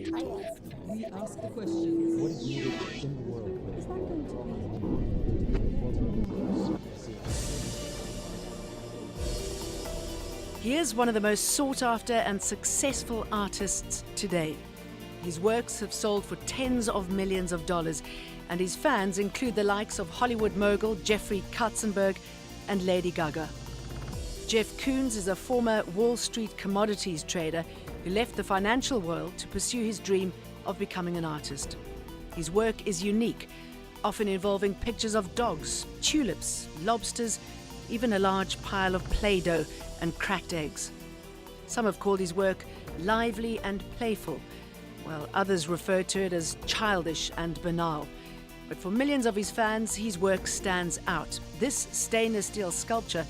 We ask the questions. What is needed in the world? Is that going to be? He is one of the most sought-after and successful artists today. His works have sold for tens of millions of dollars, and his fans include the likes of Hollywood mogul Jeffrey Katzenberg and Lady Gaga. Jeff Koons is a former Wall Street commodities trader who left the financial world to pursue his dream of becoming an artist. His work is unique, often involving pictures of dogs, tulips, lobsters, even a large pile of Play-Doh and cracked eggs. Some have called his work lively and playful, while others refer to it as childish and banal. But for millions of his fans, his work stands out. This stainless steel sculpture,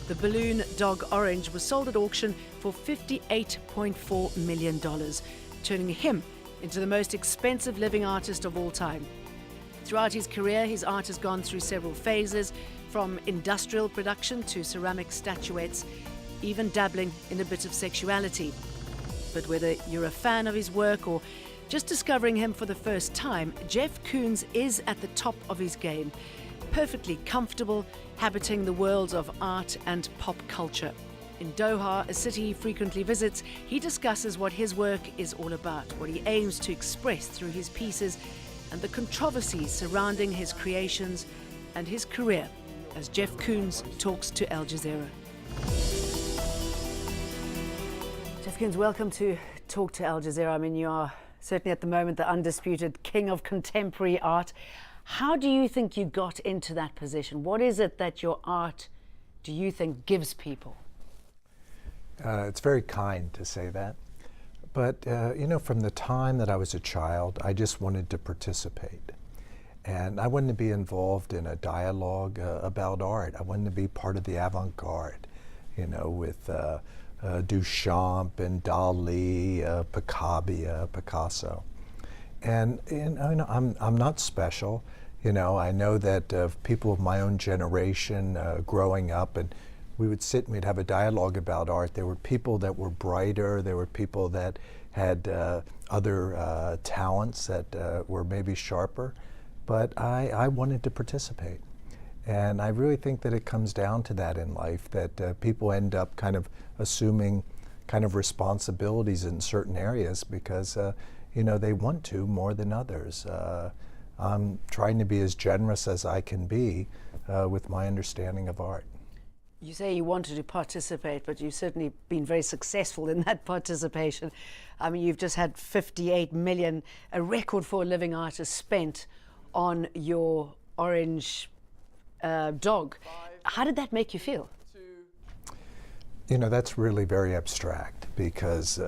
the balloon dog orange, was sold at auction for $58.4 million, turning him into the most expensive living artist of all time. Throughout his career, his art has gone through several phases, from industrial production to ceramic statuettes, even dabbling in a bit of sexuality. But whether you're a fan of his work or just discovering him for the first time, Jeff Koons is at the top of his game, perfectly comfortable, habiting the worlds of art and pop culture. In Doha, a city he frequently visits, he discusses what his work is all about, what he aims to express through his pieces, and the controversies surrounding his creations and his career, as Jeff Koons talks to Al Jazeera. Jeff Koons, welcome to Talk to Al Jazeera. I mean, you are certainly at the moment the undisputed king of contemporary art. How do you think you got into that position? What is it that your art, do you think, gives people? It's very kind to say that. But, from the time that I was a child, I just wanted to participate. And I wanted to be involved in a dialogue about art. I wanted to be part of the avant-garde, with Duchamp and Dali, Picasso. And I'm not special. I know that people of my own generation growing up, and we would sit and we'd have a dialogue about art. There were people that were brighter. There were people that had other talents that were maybe sharper. But I wanted to participate. And I really think that it comes down to that in life, that people end up kind of assuming kind of responsibilities in certain areas because they want to more than others. I'm trying to be as generous as I can be with my understanding of art. You say you wanted to participate, but you've certainly been very successful in that participation. I mean, you've just had 58 million, a record for a living artist, spent on your orange dog. How did that make you feel? That's really very abstract because,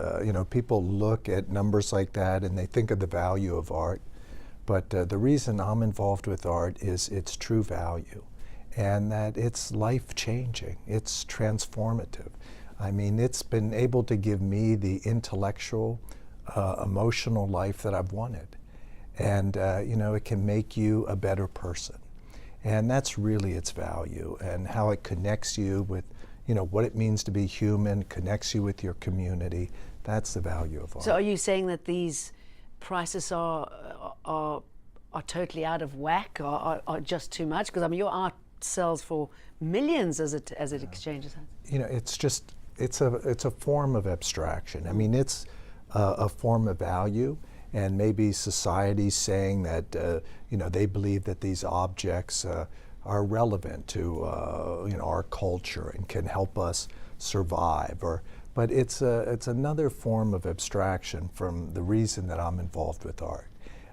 people look at numbers like that and they think of the value of art. But the reason I'm involved with art is its true value and that it's life-changing, it's transformative. I mean, it's been able to give me the intellectual, emotional life that I've wanted. And, it can make you a better person. And that's really its value and how it connects you with, what it means to be human, connects you with your community. That's the value of art. So are you saying that these prices are totally out of whack or are just too much? Because, I mean, your art sells for millions as it exchanges hands. It's a form of abstraction. I mean, it's a form of value. And maybe society's saying that they believe that these objects are relevant to our culture and can help us survive. But it's another form of abstraction from the reason that I'm involved with art.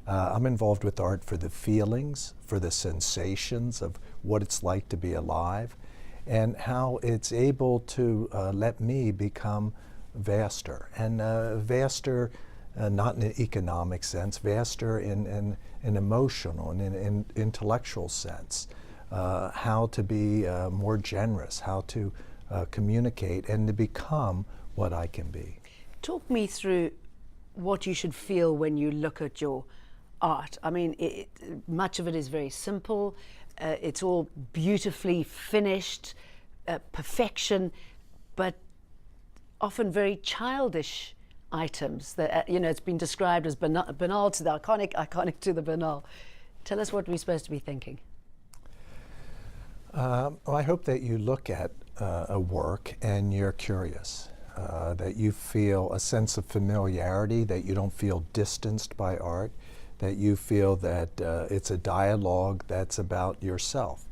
I'm involved with art for the feelings, for the sensations of what it's like to be alive, and how it's able to let me become vaster and vaster. Not in an economic sense, vaster in an emotional and in intellectual sense. How to be more generous, how to communicate and to become what I can be. Talk me through what you should feel when you look at your art. I mean, much of it is very simple. It's all beautifully finished, perfection, but often very childish items that, it's been described as banal to the iconic, iconic to the banal. Tell us what we're supposed to be thinking. Well, I hope that you look at a work and you're curious, that you feel a sense of familiarity, that you don't feel distanced by art, that you feel that it's a dialogue that's about yourself.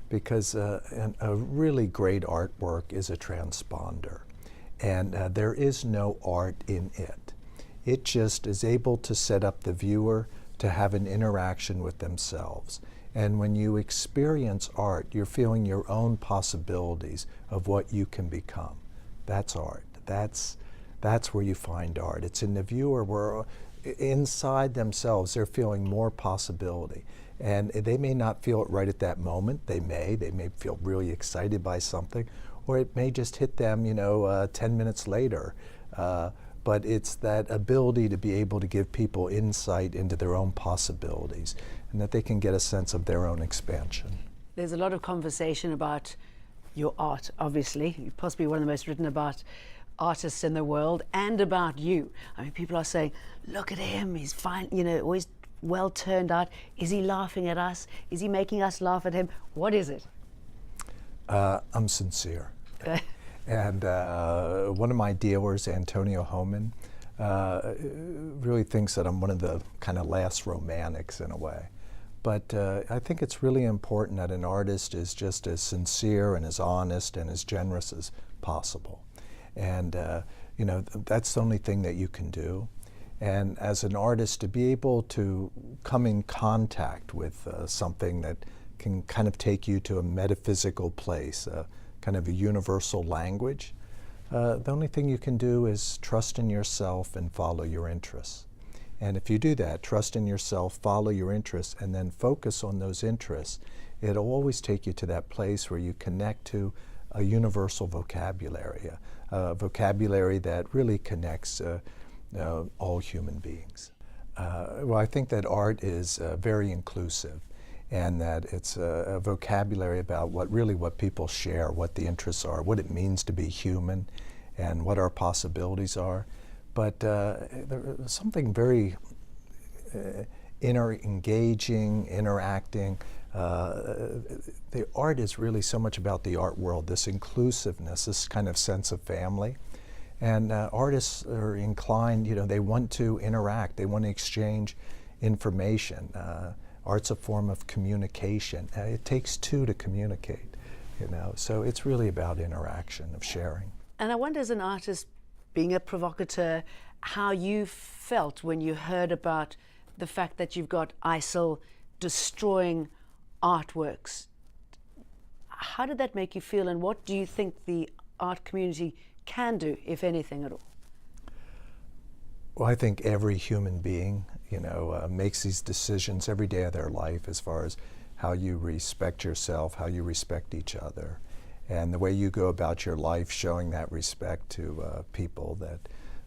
Because a really great artwork is a transponder, and there is no art in it. It just is able to set up the viewer to have an interaction with themselves. And when you experience art, you're feeling your own possibilities of what you can become. That's art. That's where you find art. It's in the viewer where inside themselves they're feeling more possibility. And they may not feel it right at that moment. They may feel really excited by something, or it may just hit them, 10 minutes later. But it's that ability to be able to give people insight into their own possibilities, and that they can get a sense of their own expansion. There's a lot of conversation about your art, obviously. You're possibly one of the most written about artists in the world, and about you. I mean, people are saying, look at him, he's fine, always well turned out. Is he laughing at us? Is he making us laugh at him? What is it? I'm sincere. And one of my dealers, Antonio Homan, really thinks that I'm one of the kind of last romantics in a way. But I think it's really important that an artist is just as sincere and as honest and as generous as possible. And that's the only thing that you can do. And as an artist, to be able to come in contact with something that can kind of take you to a metaphysical place, kind of a universal language, the only thing you can do is trust in yourself and follow your interests. And if you do that, trust in yourself, follow your interests, and then focus on those interests, it'll always take you to that place where you connect to a universal vocabulary, a vocabulary that really connects all human beings. Well, I think that art is very inclusive, and that it's a vocabulary about what people share, what the interests are, what it means to be human, and what our possibilities are. But there's something very engaging, interacting. The art is really so much about the art world, this inclusiveness, this kind of sense of family. And artists are inclined, they want to interact, they want to exchange information. Art's a form of communication. It takes two to communicate, so it's really about interaction, of sharing. And I wonder, as an artist, being a provocateur, how you felt when you heard about the fact that you've got ISIL destroying artworks. How did that make you feel, and what do you think the art community can do, if anything at all? Well, I think every human being, makes these decisions every day of their life as far as how you respect yourself, how you respect each other, and the way you go about your life, showing that respect to people, that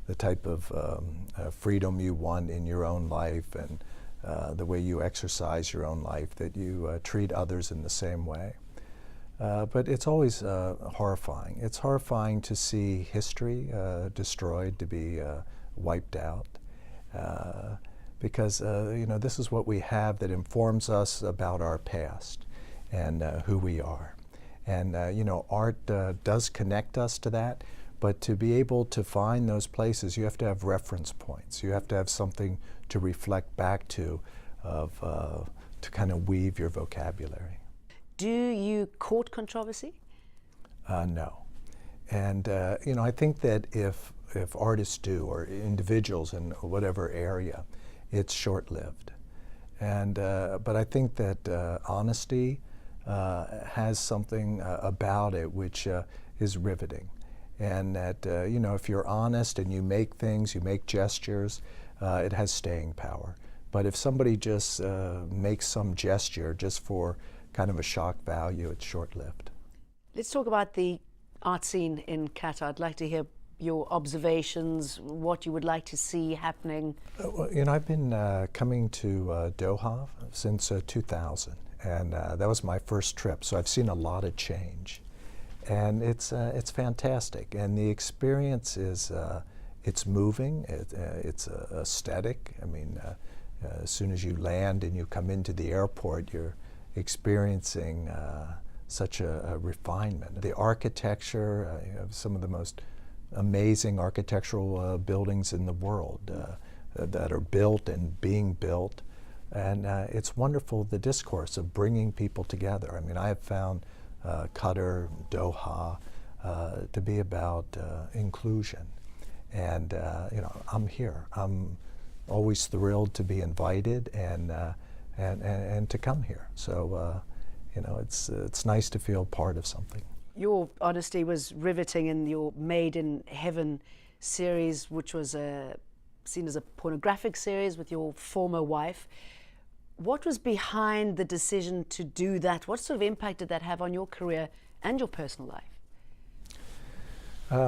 the type of freedom you want in your own life, and the way you exercise your own life, that you treat others in the same way. But it's always horrifying. It's horrifying to see history destroyed, to be wiped out, because this is what we have that informs us about our past and who we are. And art does connect us to that, but to be able to find those places, you have to have reference points. You have to have something to reflect back to, to kind of weave your vocabulary. Do you court controversy? No. And I think that if artists do, or individuals in whatever area, it's short-lived. And but I think that honesty has something about it which is riveting. And that if you're honest and you make things, you make gestures, it has staying power. But if somebody just makes some gesture just for kind of a shock value, it's short-lived. Let's talk about the art scene in Qatar. I'd like to hear your observations, what you would like to see happening. Well, I've been coming to Doha since 2000, and that was my first trip, so I've seen a lot of change. And it's fantastic, and the experience is It's moving, it's aesthetic. I mean, as soon as you land and you come into the airport, you're experiencing such a refinement. The architecture, you have some of the most amazing architectural buildings in the world that are built and being built. And it's wonderful, the discourse of bringing people together. I mean, I have found Qatar, Doha, to be about inclusion. And you know, I'm here. I'm always thrilled to be invited and to come here. So you know, it's nice to feel part of something. Your honesty was riveting in your Made in Heaven series, which was seen as a pornographic series with your former wife. What was behind the decision to do that? What sort of impact did that have on your career and your personal life?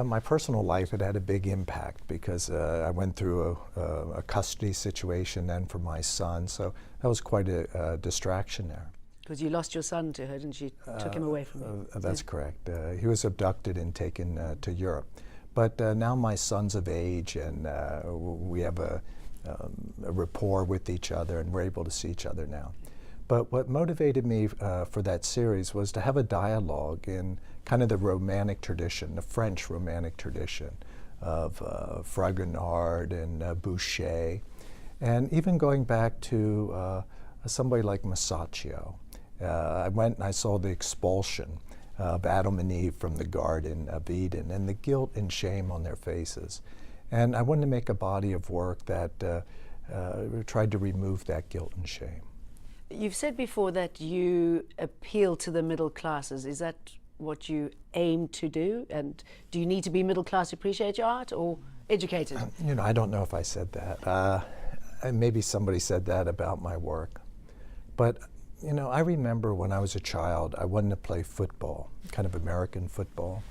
My personal life, it had a big impact because I went through a custody situation then for my son, so that was quite a distraction there. Because you lost your son to her, didn't you? Took him away from you. That's correct. He was abducted and taken to Europe. But now my son's of age, and we have a rapport with each other, and we're able to see each other now. But what motivated me for that series was to have a dialogue in kind of the romantic tradition, the French romantic tradition of Fragonard and Boucher, and even going back to somebody like Masaccio. I went and I saw the expulsion of Adam and Eve from the Garden of Eden and the guilt and shame on their faces. And I wanted to make a body of work that tried to remove that guilt and shame. You've said before that you appeal to the middle classes. Is that what you aim to do? And do you need to be middle class to appreciate your art, or educated? You know, I don't know if I said that. And maybe somebody said that about my work. But, you know, I remember when I was a child, I wanted to play football, kind of American football.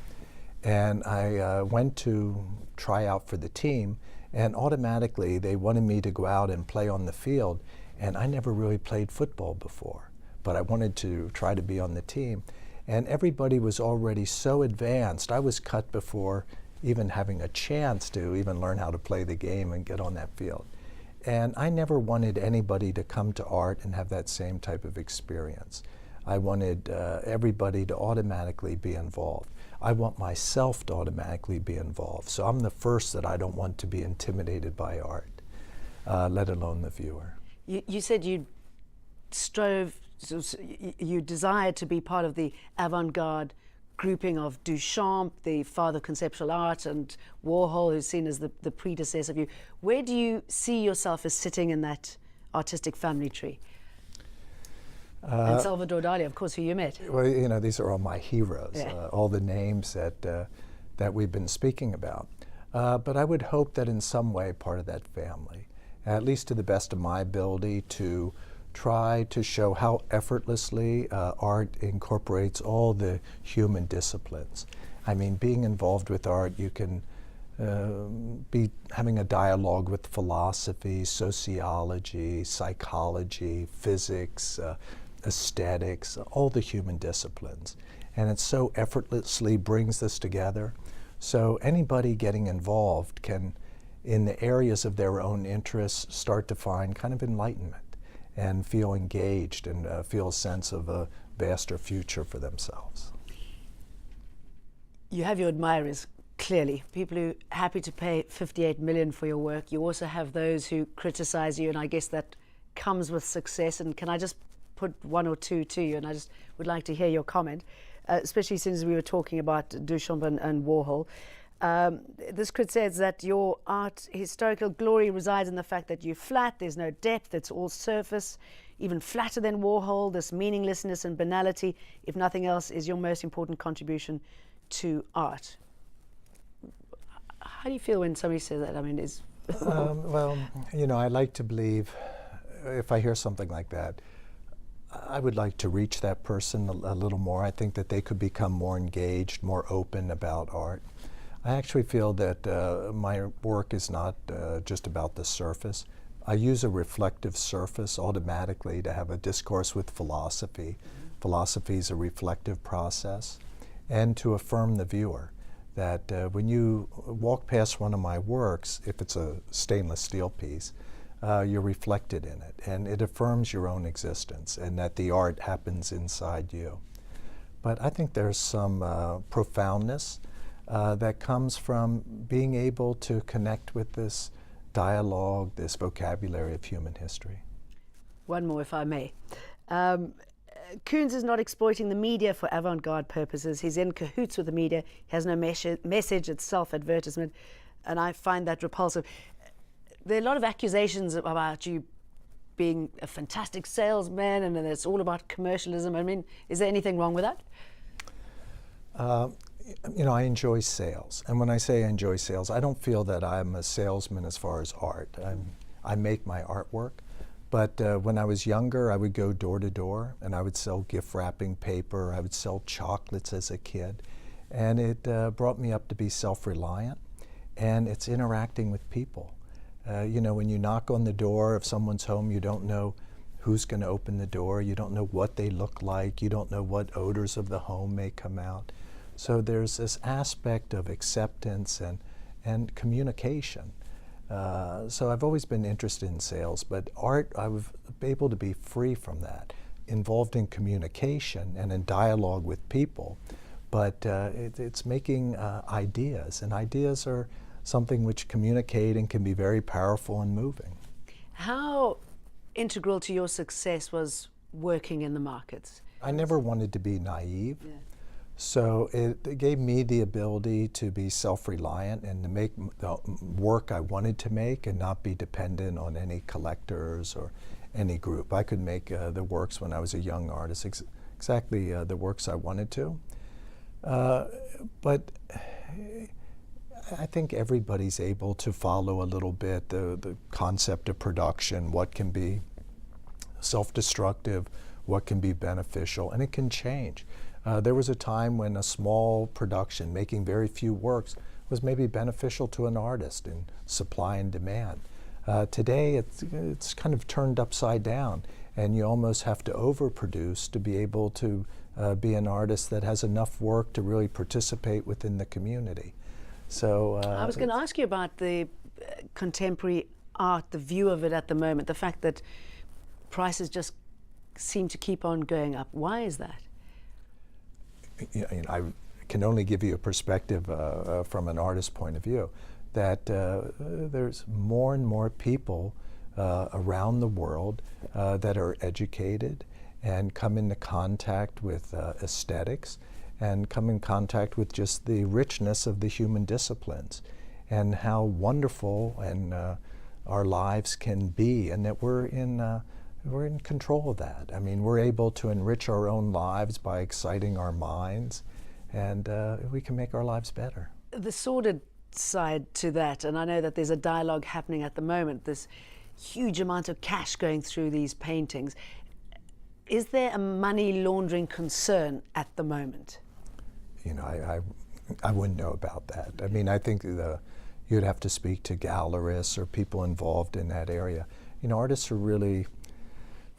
And I went to try out for the team, and automatically they wanted me to go out and play on the field. And I never really played football before, but I wanted to try to be on the team. And everybody was already so advanced. I was cut before even having a chance to even learn how to play the game and get on that field. And I never wanted anybody to come to art and have that same type of experience. I wanted everybody to automatically be involved. I want myself to automatically be involved. So I'm the first that I don't want to be intimidated by art, let alone the viewer. You said you desired to be part of the avant-garde grouping of Duchamp, the father of conceptual art, and Warhol, who's seen as the predecessor of you. Where do you see yourself as sitting in that artistic family tree? And Salvador Dali, of course, who you met. Well, you know, these are all my heroes, yeah. All the names that we've been speaking about. But I would hope that in some way part of that family, at least to the best of my ability, to try to show how effortlessly art incorporates all the human disciplines. I mean, being involved with art, you can be having a dialogue with philosophy, sociology, psychology, physics, aesthetics, all the human disciplines. And it so effortlessly brings this together. So anybody getting involved can, in the areas of their own interests, start to find kind of enlightenment and feel engaged and feel a sense of a vaster future for themselves. You have your admirers, clearly, people who are happy to pay $58 million for your work. You also have those who criticize you, and I guess that comes with success. And can I just put one or two to you, and I just would like to hear your comment, especially since we were talking about Duchamp and Warhol. This crit says that your art historical glory resides in the fact that you're flat, there's no depth, it's all surface, even flatter than Warhol. This meaninglessness and banality, if nothing else, is your most important contribution to art. How do you feel when somebody says that? I mean, well, you know, I like to believe, if I hear something like that, I would like to reach that person a little more. I think that they could become more engaged, more open about art. I actually feel that my work is not just about the surface. I use a reflective surface automatically to have a discourse with philosophy. Philosophy is a reflective process, and to affirm the viewer. that when you walk past one of my works, if it's a stainless steel piece, you're reflected in it, and it affirms your own existence, and that the art happens inside you. But I think there's some profoundness that comes from being able to connect with this dialogue, this vocabulary of human history. One more, if I may. Koons is not exploiting the media for avant-garde purposes. He's in cahoots with the media. He has no message. It's self-advertisement, and I find that repulsive. There are a lot of accusations about you being a fantastic salesman, and it's all about commercialism. I mean, is there anything wrong with that? You know, I enjoy sales, and when I say I enjoy sales, I don't feel that I'm a salesman as far as art. I make my artwork, but when I was younger, I would go door to door, and I would sell gift wrapping paper. I would sell chocolates as a kid, and it brought me up to be self-reliant, and it's interacting with people. You know, when you knock on the door of someone's home, you don't know who's going to open the door. You don't know what they look like. You don't know what odors of the home may come out. So there's this aspect of acceptance and communication. So I've always been interested in sales, but art, I was able to be free from that, involved in communication and in dialogue with people. But it's making ideas, and ideas are something which communicate and can be very powerful and moving. How integral to your success was working in the markets? I never wanted to be naive. Yeah. So it gave me the ability to be self-reliant and to make the work I wanted to make and not be dependent on any collectors or any group. I could make the works when I was a young artist, exactly the works I wanted to. But I think everybody's able to follow a little bit the concept of production, what can be self-destructive, what can be beneficial, and it can change. There was a time when a small production, making very few works, was maybe beneficial to an artist in supply and demand. Today, it's kind of turned upside down, and you almost have to overproduce to be able to be an artist that has enough work to really participate within the community. So I was going to ask you about the contemporary art, the view of it at the moment, the fact that prices just seem to keep on going up. Why is that? You know, I can only give you a perspective from an artist's point of view, that there's more and more people around the world that are educated and come into contact with aesthetics and come in contact with just the richness of the human disciplines and how wonderful and our lives can be, and that we're in control of that. I mean, we're able to enrich our own lives by exciting our minds, and we can make our lives better. The sordid side to that, and I know that there's a dialogue happening at the moment, this huge amount of cash going through these paintings. Is there a money laundering concern at the moment? You know, I wouldn't know about that. I mean, I think you'd have to speak to gallerists or people involved in that area. You know, artists are really,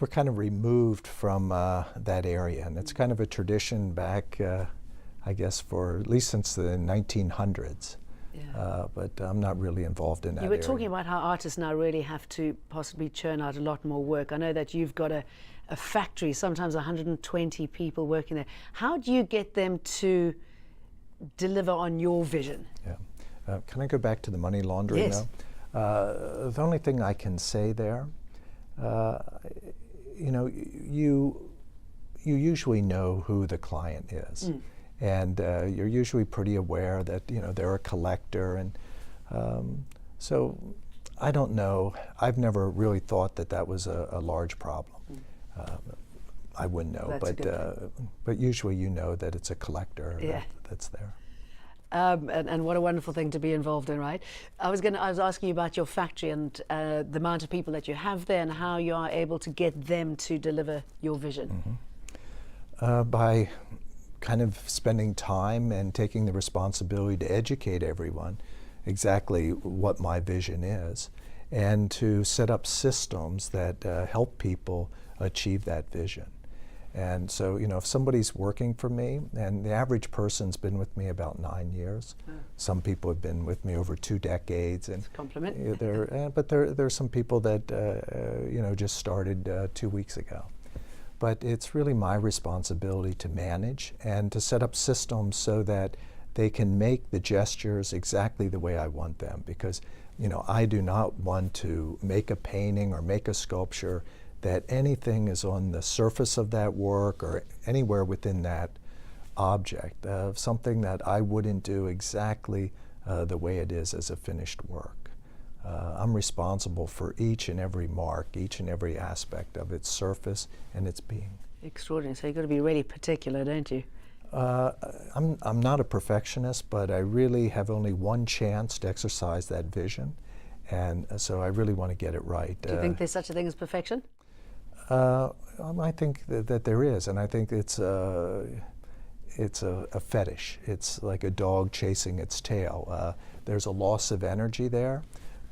we're kind of removed from that area, and it's kind of a tradition back, I guess, for at least since the 1900s. Yeah. But I'm not really involved in that area. You were talking about how artists now really have to possibly churn out a lot more work. I know that you've got a factory, sometimes 120 people working there. How do you get them to deliver on your vision? Yeah. Can I go back to the money laundering now? The only thing I can say there, you know, you usually know who the client is. Mm. And you're usually pretty aware that, you know, they're a collector. And so I don't know. I've never really thought that that was a large problem. Mm. I wouldn't know, but usually you know that it's a collector that's there. And what a wonderful thing to be involved in, right? I was asking you about your factory and the amount of people that you have there and how you are able to get them to deliver your vision. Mm-hmm. By kind of spending time and taking the responsibility to educate everyone exactly what my vision is, and to set up systems that help people achieve that vision. And so, you know, if somebody's working for me, and the average person's been with me about 9 years. Some people have been with me over 2 decades. And Compliment. but there are some people that, you know, just started 2 weeks ago. But it's really my responsibility to manage and to set up systems so that they can make the gestures exactly the way I want them. Because, you know, I do not want to make a painting or make a sculpture that anything is on the surface of that work or anywhere within that object of something that I wouldn't do exactly the way it is as a finished work. I'm responsible for each and every mark, each and every aspect of its surface and its being. Extraordinary. So you've got to be really particular, don't you? I'm not a perfectionist, but I really have only one chance to exercise that vision, and so I really want to get it right. Do you think there's such a thing as perfection? I think that there is, and I think it's a fetish. It's like a dog chasing its tail. There's a loss of energy there,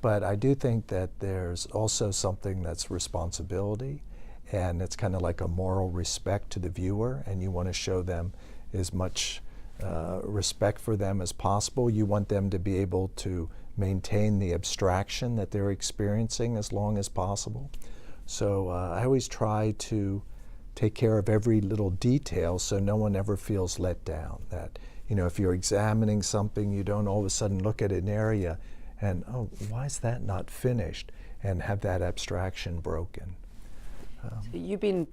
but I do think that there's also something that's responsibility, and it's kind of like a moral respect to the viewer, and you want to show them as much respect for them as possible. You want them to be able to maintain the abstraction that they're experiencing as long as possible. So I always try to take care of every little detail so no one ever feels let down. That, you know, if you're examining something, you don't all of a sudden look at an area and, oh, why is that not finished? And have that abstraction broken. So you've been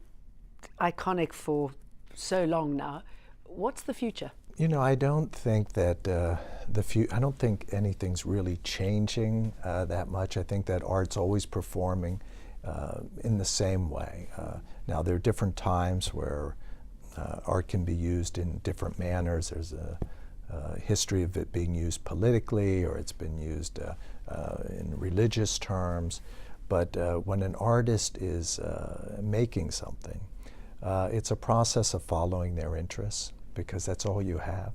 iconic for so long now. What's the future? You know, I don't think that I don't think anything's really changing that much. I think that art's always performing in the same way. Now, there are different times where art can be used in different manners. There's a history of it being used politically, or it's been used in religious terms. But when an artist is making something, it's a process of following their interests, because that's all you have.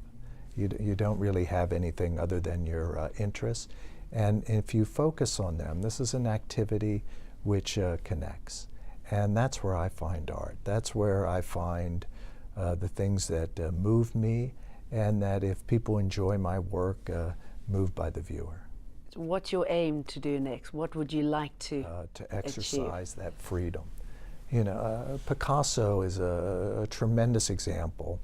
You don't really have anything other than your interests. And if you focus on them, this is an activity which connects. And that's where I find art. That's where I find the things that move me, and that if people enjoy my work, moved by the viewer. So what's your aim to do next? What would you like to exercise achieve? that freedom. You know, Picasso is a tremendous example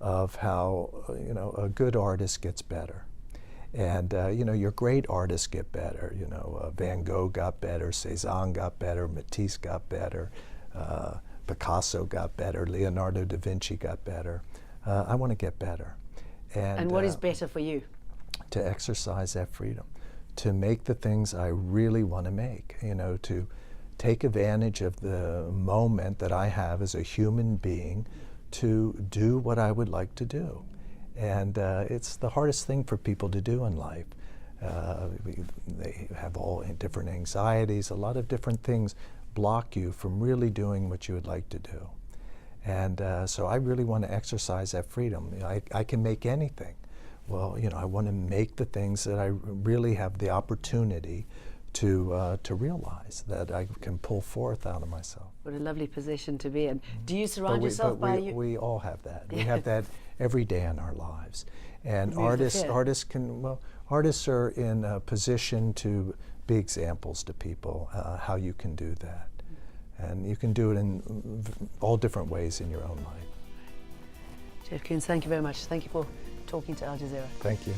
of how, you know, a good artist gets better. And, you know, your great artists get better. You know, Van Gogh got better, Cézanne got better, Matisse got better, Picasso got better, Leonardo da Vinci got better. I want to get better. And what is better for you? To exercise that freedom, to make the things I really want to make, you know, to take advantage of the moment that I have as a human being to do what I would like to do. And it's the hardest thing for people to do in life. They have all different anxieties, a lot of different things block you from really doing what you would like to do. And so I really want to exercise that freedom. You know, I can make anything. Well, you know, I want to make the things that I really have the opportunity to realize, that I can pull forth out of myself. What a lovely position to be in. Do you surround yourself by you? We all have that. We have that every day in our lives. And artists are in a position to be examples to people, how you can do that. And you can do it in all different ways in your own life. Jeff Koons, thank you very much. Thank you for talking to Al Jazeera. Thank you.